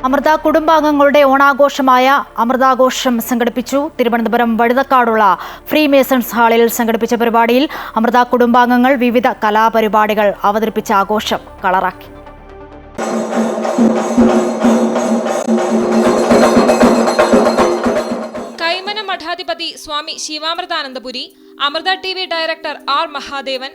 അമൃത കുടുംബാംഗങ്ങളുടെ ഓണാഘോഷമായ അമൃതാഘോഷം സംഘടിപ്പിച്ചു. Thiruvananthapuram വഴുതക്കാടുള്ള free masons ഹാളിൽ സംഘടിപ്പിച്ച പരിപാടിയിൽ അമൃത കുടുംബാംഗങ്ങൾ വിവിധ കലാപരിപാടികൾ അവതരിപ്പിച്ച ആഘോഷം കളറാക്കി. കൈമന മഠാധിപതി Swami Sivamrithanandapuri, Amrita TV director R Mahadevan,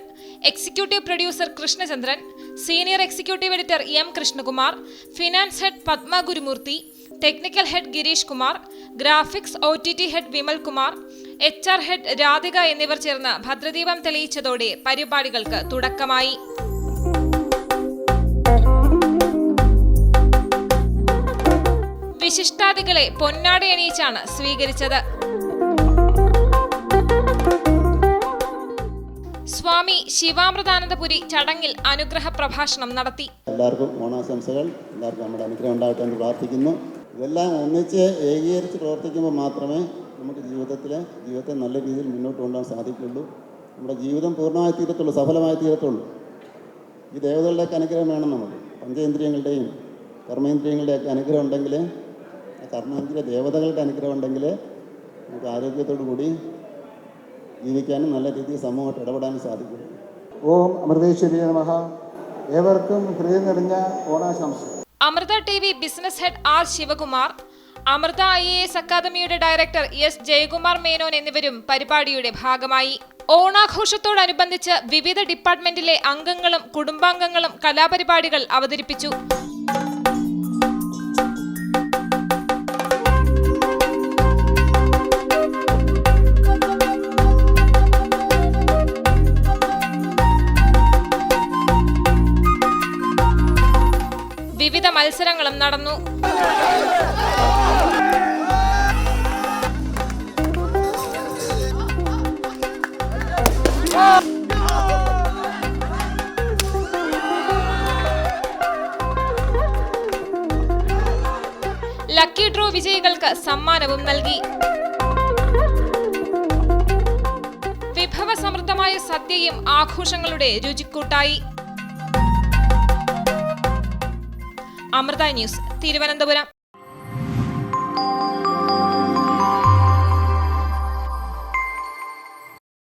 executive producer Krishnachandran, senior executive editor M Krishnakumar, finance head Padma Gurumoorthy, technical head Girish Kumar, graphics OTT head Vimal Kumar, HR head Radhika എന്നിവർ ചേർന്ന് ഭദ്രദീപം തെളിയിച്ചതോടെ പരിപാടികൾക്ക് തുടക്കമായി. വിശിഷ്ടാതിഥികളെ പൊന്നാടയണിയിച്ചാണ് സ്വീകരിച്ചത്. സ്വാമി ശിവാമൃതാനന്ദപുരി ചടങ്ങിൽ അനുഗ്രഹ പ്രഭാഷണം നടത്തി. എല്ലാവർക്കും ഓണാശംസകൾ. എല്ലാവർക്കും നമ്മുടെ അനുഗ്രഹം ഉണ്ടാകട്ടെ എന്ന് പ്രാർത്ഥിക്കുന്നു. ഇതെല്ലാം ഒന്നിച്ച് ഏകീകരിച്ച് പ്രവർത്തിക്കുമ്പോൾ മാത്രമേ നമുക്ക് ജീവിതത്തെ നല്ല രീതിയിൽ മുന്നോട്ട് കൊണ്ടുപോകാൻ സാധിക്കുള്ളൂ. നമ്മുടെ ജീവിതം പൂർണ്ണമായി തീരത്തുള്ളൂ, സഫലമായി തീരത്തുള്ളൂ. ഈ ദേവതകളുടെയൊക്കെ അനുഗ്രഹം വേണം. നമുക്ക് പഞ്ചേന്ദ്രിയങ്ങളുടെയും കർമ്മേന്ദ്രിയങ്ങളുടെയൊക്കെ അനുഗ്രഹം ഉണ്ടെങ്കിൽ, കർമ്മേന്ദ്രിയ ദേവതകളുടെ അനുഗ്രഹം ഉണ്ടെങ്കിൽ നമുക്ക് ആരോഗ്യത്തോടു കൂടി ജീവിക്കാനും നല്ല രീതിയിൽ സമൂഹമായിട്ട് ഇടപെടാനും സാധിക്കും. ഓം അമൃതേശ്വരിയെ നമഃ. ഏവർക്കും ഹൃദയം നിറഞ്ഞ ഓണാശംസകൾ. Amrita TV business head R Sivakumar, Amrita IAS അക്കാദമിയുടെ ഡയറക്ടർ S ജയകുമാർ മേനോൻ എന്നിവരും പരിപാടിയുടെ ഭാഗമായി. ഓണാഘോഷത്തോടനുബന്ധിച്ച് വിവിധ ഡിപ്പാർട്ട്മെന്റിലെ അംഗങ്ങളും കുടുംബാംഗങ്ങളും കലാപരിപാടികൾ അവതരിപ്പിച്ചു. വിവിധ മത്സരങ്ങളും നടന്നു. ലക്കി ഡ്രോ വിജയികൾക്ക് സമ്മാനവും നൽകി. വിഭവസമൃദ്ധമായ സദ്യയും ആഘോഷങ്ങളുടെ രുചിക്കൂട്ടായി. അമൃത ന്യൂസ്, തിരുവനന്തപുരം.